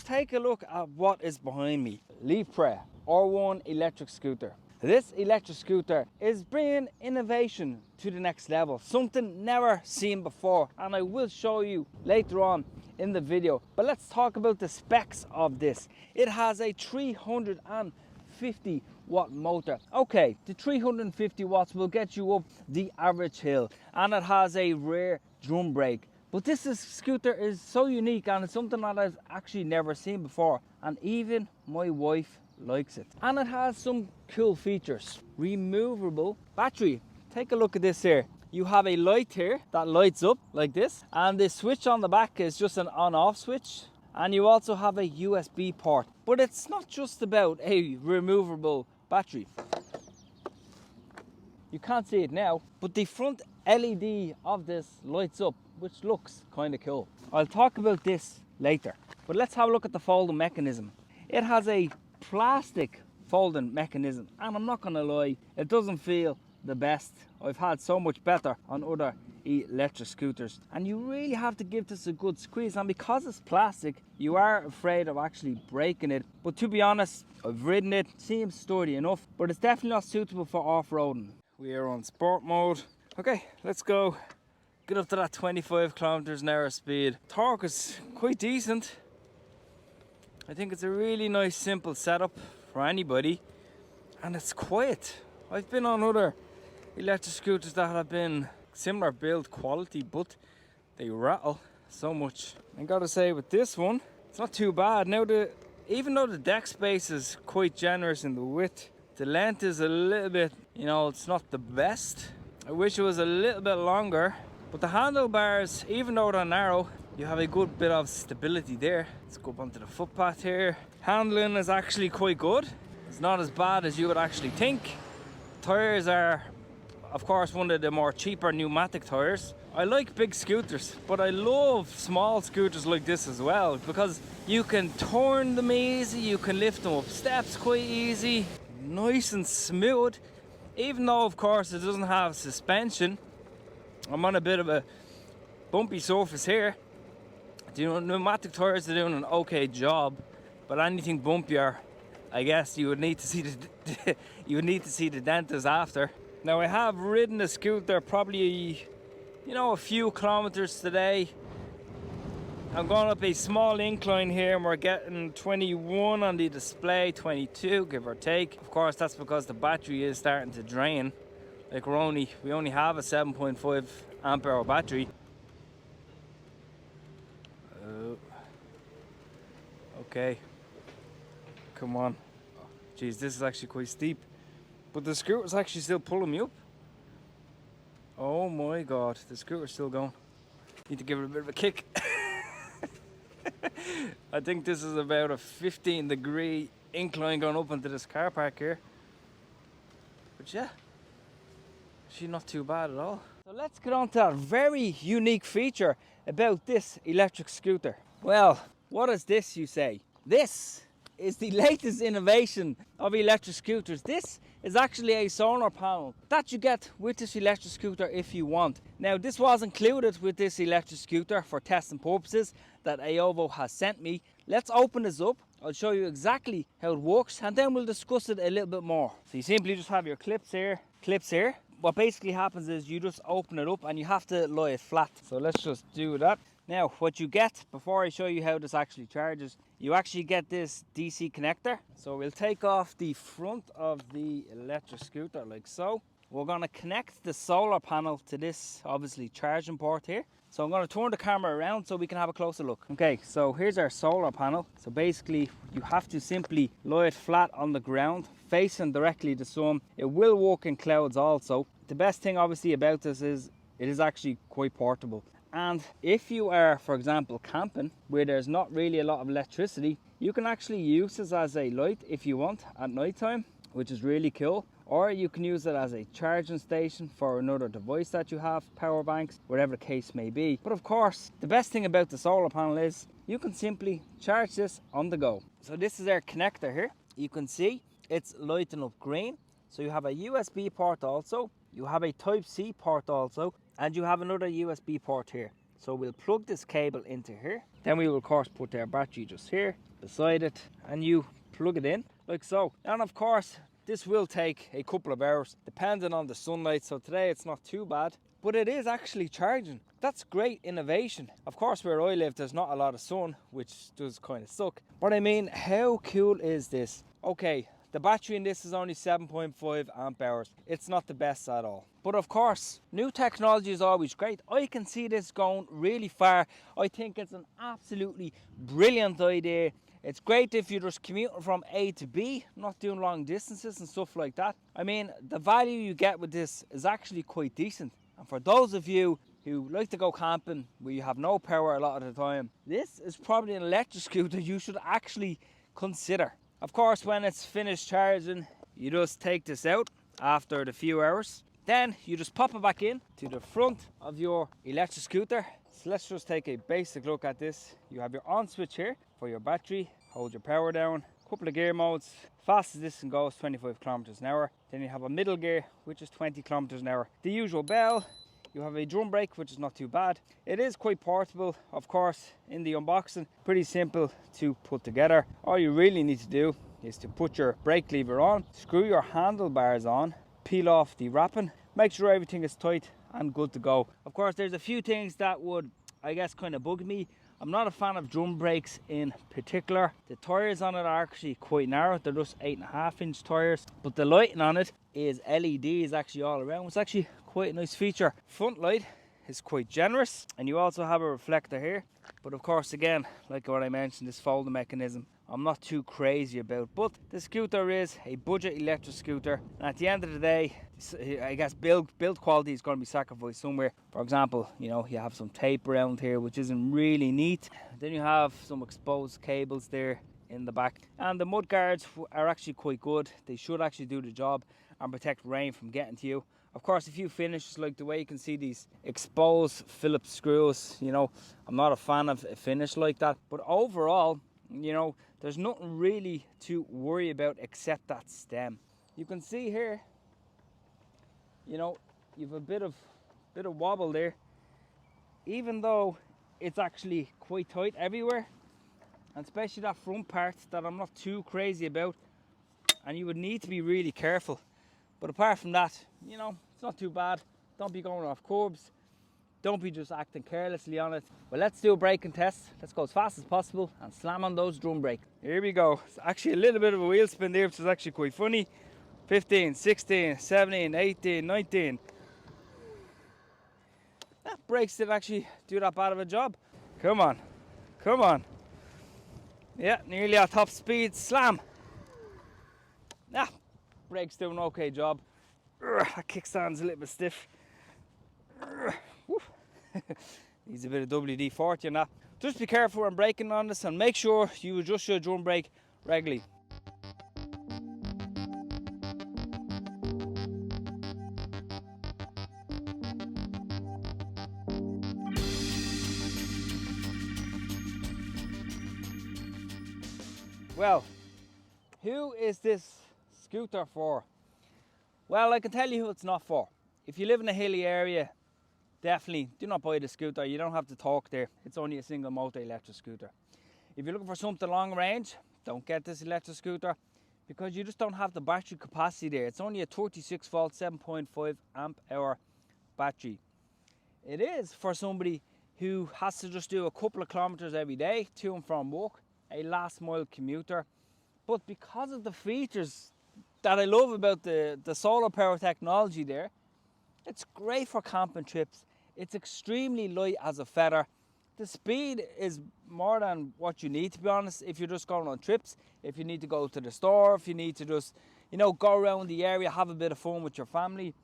take a look at what is behind me. Lirpe R1 electric scooter. This electric scooter is bringing innovation to the next level, something never seen before, and I will show you later on in the video. But let's talk about the specs of this. It has a 350 watt motor. Okay, the 350 watts will get you up the average hill, and it has a rear drum brake. But this scooter is so unique, and it's something that I've actually never seen before, and even my wife likes it. And it has some cool features. Removable battery. Take a look at this here. You have a light here that lights up like this, and the switch on the back is just an on-off switch. And you also have a USB port. But it's not just about a removable battery. You can't see it now, but the front LED of this lights up, which looks kind of cool. I'll talk about this later, but let's have a look at the folding mechanism. It has a plastic folding mechanism, and I'm not gonna lie, it doesn't feel the best. I've had so much better on other electric scooters, and you really have to give this a good squeeze, and because it's plastic you are afraid of actually breaking it. But to be honest, I've ridden it, seems sturdy enough, but it's definitely not suitable for off-roading. We are on sport mode. Okay, let's go. Get up to that 25 kilometers an hour speed. Torque is quite decent. I think it's a really nice simple setup for anybody, and it's quiet. I've been on other electric scooters that have been similar build quality, but they rattle so much. I gotta say, with this one, it's not too bad. Now, even though the deck space is quite generous in the width, the length is a little bit, you know, it's not the best. I wish it was a little bit longer, but the handlebars, even though they're narrow, you have a good bit of stability there. Let's go up onto the footpath here. Handling is actually quite good. It's not as bad as you would actually think. Tires are, of course, one of the more cheaper pneumatic tires. I like big scooters, but I love small scooters like this as well, because you can turn them easy, you can lift them up steps quite easy, nice and smooth. Even though, of course, it doesn't have suspension. I'm on a bit of a bumpy surface here. The pneumatic tires are doing an okay job, but anything bumpier, I guess you would need to see the dentist after. Now, I have ridden the scooter probably, you know, a few kilometers today. I'm going up a small incline here, and we're getting 21 on the display, 22 give or take. Of course, that's because the battery is starting to drain. Like we only have a 7.5 amp hour battery. Okay, come on. Jeez, this is actually quite steep, but the scooter's actually still pulling me up. Oh my god, the scooter's still going. Need to give it a bit of a kick. I think this is about a 15-degree incline going up into this car park here. But yeah, she's not too bad at all. So let's get on to that very unique feature about this electric scooter. Well, what is this, you say? This is the latest innovation of electric scooters. This is actually a solar panel that you get with this electric scooter if you want. Now, this was included with this electric scooter for testing purposes that Aovo has sent me. Let's open this up. I'll show you exactly how it works, and then we'll discuss it a little bit more. So you simply just have your clips here. What basically happens is you just open it up and you have to lie it flat. So let's just do that. Now, what you get, before I show you how this actually charges, you actually get this DC connector. So we'll take off the front of the electric scooter like so. We're going to connect the solar panel to this, obviously, charging port here. So I'm going to turn the camera around so we can have a closer look. Okay, so here's our solar panel. So basically, you have to simply lie it flat on the ground, facing directly the sun. It will work in clouds also. The best thing, obviously, about this is it is actually quite portable. And if you are, for example, camping where there's not really a lot of electricity, you can actually use this as a light if you want at night time, which is really cool. Or you can use it as a charging station for another device that you have, power banks, whatever the case may be. But of course, the best thing about the solar panel is you can simply charge this on the go. So this is our connector here. You can see it's lighting up green. So you have a USB port also, you have a Type-C port also, and you have another USB port here. So we'll plug this cable into here. Then we will of course put our battery just here. beside it and you plug it in like so. And of course, this will take a couple of hours depending on the sunlight. So today it's not too bad, but it is actually charging. That's great innovation. Of course, where I live, there's not a lot of sun, which does kind of suck. But I mean, how cool is this? Okay, the battery in this is only 7.5 amp hours. It's not the best at all. But of course, new technology is always great. I can see this going really far. I think it's an absolutely brilliant idea. It's great if you're just commuting from A to B, not doing long distances and stuff like that. I mean, the value you get with this is actually quite decent. And for those of you who like to go camping where you have no power a lot of the time, this is probably an electric scooter you should actually consider. Of course, when it's finished charging, you just take this out after the few hours. Then you just pop it back in to the front of your electric scooter. So let's just take a basic look at this. You have your on switch here for your battery. Hold your power down. Couple of gear modes. Fastest this can go is 25 kilometers an hour. Then you have a middle gear, which is 20 kilometers an hour. The usual bell. You have a drum brake, which is not too bad. It is quite portable, of course, in the unboxing. Pretty simple to put together. All you really need to do is to put your brake lever on, screw your handlebars on, peel off the wrapping, make sure everything is tight and good to go. Of course, there's a few things that would, I guess, kind of bug me. I'm not a fan of drum brakes in particular. The tyres on it are actually quite narrow. They're just 8.5-inch tyres. But the lighting on it is LEDs actually all around. It's actually quite a nice feature. Front light is quite generous. And you also have a reflector here. But of course, again, like what I mentioned, this folding mechanism, I'm not too crazy about. But the scooter is a budget electric scooter. And at the end of the day, I guess build quality is going to be sacrificed somewhere. For example, you know, you have some tape around here, which isn't really neat. Then you have some exposed cables there in the back. And the mud guards are actually quite good. They should actually do the job and protect rain from getting to you. Of course, a few finishes, like the way you can see these exposed Phillips screws, you know, I'm not a fan of a finish like that. But overall, you know, there's nothing really to worry about except that stem. You can see here, you know, you've a bit of wobble there, even though it's actually quite tight everywhere, and especially that front part that I'm not too crazy about, and you would need to be really careful. But apart from that, you know, it's not too bad. Don't be going off curbs. Don't be just acting carelessly on it. Well, let's do a braking test. Let's go as fast as possible and slam on those drum brakes. Here we go. It's actually a little bit of a wheel spin there, which is actually quite funny. 15, 16, 17, 18, 19. That brakes didn't actually do that bad of a job. Come on. Come on. Yeah, nearly at top speed. Slam. Ah, brakes do an okay job. That kickstand's a little bit stiff. Needs a bit of WD-40 on that. Just be careful when braking on this and make sure you adjust your drum brake regularly. Well, who is this scooter for? Well, I can tell you who it's not for. If you live in a hilly area, definitely do not buy the scooter. You don't have to talk there. It's only a single motor electric scooter. If you're looking for something long range, don't get this electric scooter because you just don't have the battery capacity there. It's only a 36 volt 7.5 amp hour battery. It is for somebody who has to just do a couple of kilometers every day to and from work, a last mile commuter. But because of the features that I love about the solar power technology there, it's great for camping trips. It's extremely light as a feather. The speed is more than what you need, to be honest, if you're just going on trips, if you need to go to the store, if you need to just, you know, go around the area, have a bit of fun with your family.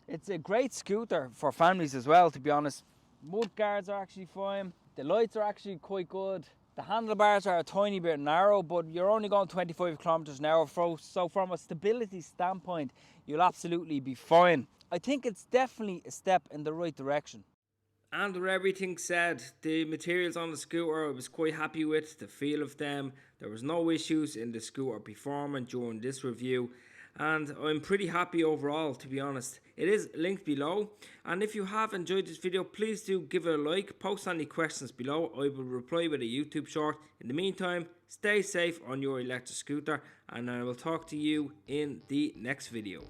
It's a great scooter for families as well, to be honest. Mud guards are actually fine. The lights are actually quite good. The handlebars are a tiny bit narrow, but you're only going 25 kilometers an hour, so from a stability standpoint, you'll absolutely be fine. I think it's definitely a step in the right direction. And with everything said, the materials on the scooter I was quite happy with, the feel of them. There was no issues in the scooter performance during this review. and I'm pretty happy overall, to be honest. It is linked below, and if you have enjoyed this video, please do give it a like, post any questions below. I will reply with a YouTube short. In the meantime, stay safe on your electric scooter, and I will talk to you in the next video.